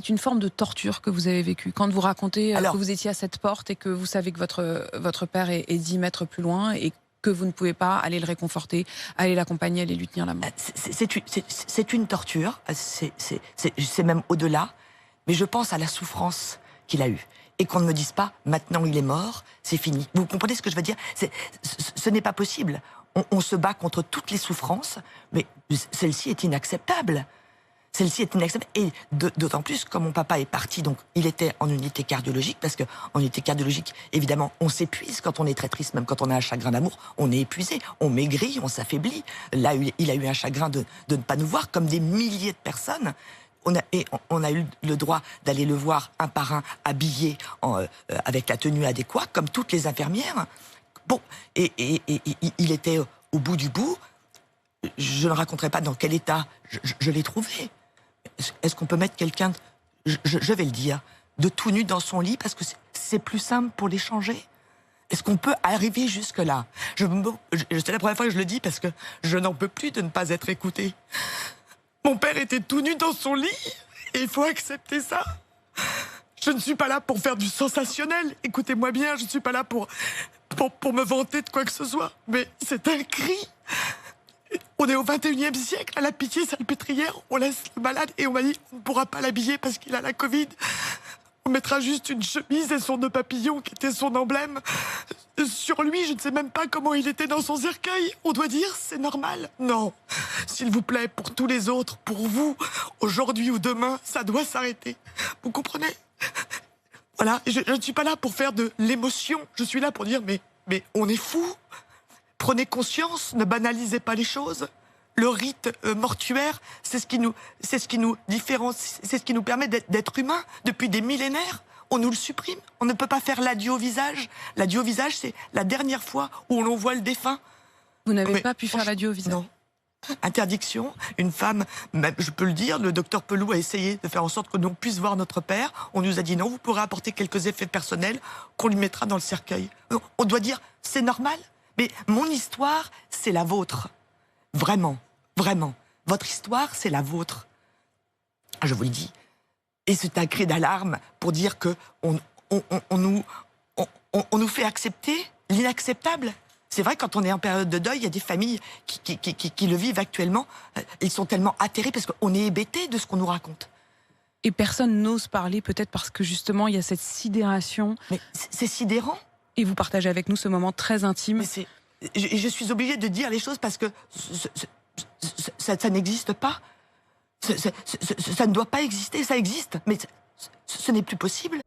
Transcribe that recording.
C'est une forme de torture que vous avez vécue quand vous racontez Alors, que vous étiez à cette porte et que vous savez que votre père est 10 mètres plus loin et que vous ne pouvez pas aller le réconforter, aller l'accompagner, aller lui tenir la main. c'est une torture, c'est même au-delà, mais je pense à la souffrance qu'il a eue. Et qu'on ne me dise pas, maintenant il est mort, c'est fini. Vous comprenez ce que je veux dire? Ce n'est pas possible. On se bat contre toutes les souffrances, mais celle-ci est inacceptable. Celle-ci est inacceptable. Et d'autant plus, comme mon papa est parti, donc il était en unité cardiologique, parce qu'en unité cardiologique, évidemment, on s'épuise quand on est très triste, même quand on a un chagrin d'amour, on est épuisé, on maigrit, on s'affaiblit. Là, il a eu un chagrin de ne pas nous voir, comme des milliers de personnes. On a eu le droit d'aller le voir un par un, habillé avec la tenue adéquate, comme toutes les infirmières. Bon, et il était au bout du bout. Je ne raconterai pas dans quel état je l'ai trouvé. Est-ce qu'on peut mettre quelqu'un, je vais le dire, de tout nu dans son lit parce que c'est plus simple pour l'échanger? Est-ce qu'on peut arriver jusque-là? C'est la première fois que je le dis parce que je n'en peux plus de ne pas être écouté. Mon père était tout nu dans son lit et il faut accepter ça. Je ne suis pas là pour faire du sensationnel. Écoutez-moi bien, je ne suis pas là pour me vanter de quoi que ce soit. Mais c'est un cri. On est au 21e siècle, à la Pitié-Salpêtrière, on laisse le malade et on m'a dit on ne pourra pas l'habiller parce qu'il a la Covid. On mettra juste une chemise et son nœud papillon qui était son emblème. Sur lui, je ne sais même pas comment il était dans son cercueil. On doit dire c'est normal? Non. S'il vous plaît, pour tous les autres, pour vous, aujourd'hui ou demain, ça doit s'arrêter. Vous comprenez? Voilà, je ne suis pas là pour faire de l'émotion. Je suis là pour dire mais on est fou. Prenez conscience, ne banalisez pas les choses. Le rite mortuaire, c'est ce qui nous différencie, c'est ce qui nous permet d'être humains depuis des millénaires. On nous le supprime. On ne peut pas faire l'adieu au visage. L'adieu au visage, c'est la dernière fois où l'on voit le défunt. Vous n'avez pas pu faire l'adieu au visage? Non. Interdiction. Une femme, même, je peux le dire, le docteur Pelou a essayé de faire en sorte que l'on puisse voir notre père. On nous a dit non, vous pourrez apporter quelques effets personnels qu'on lui mettra dans le cercueil. On doit dire, c'est normal. Mais mon histoire, c'est la vôtre. Vraiment, vraiment. Votre histoire, c'est la vôtre. Je vous le dis. Et c'est un cri d'alarme pour dire que on nous fait accepter l'inacceptable. C'est vrai, quand on est en période de deuil, il y a des familles qui le vivent actuellement. Ils sont tellement atterrés parce qu'on est hébétés de ce qu'on nous raconte. Et personne n'ose parler, peut-être parce que justement, il y a cette sidération. Mais c'est sidérant. Et vous partagez avec nous ce moment très intime. Mais je suis obligée de dire les choses parce que ça n'existe pas. Ça ne doit pas exister, ça existe, mais ce n'est plus possible.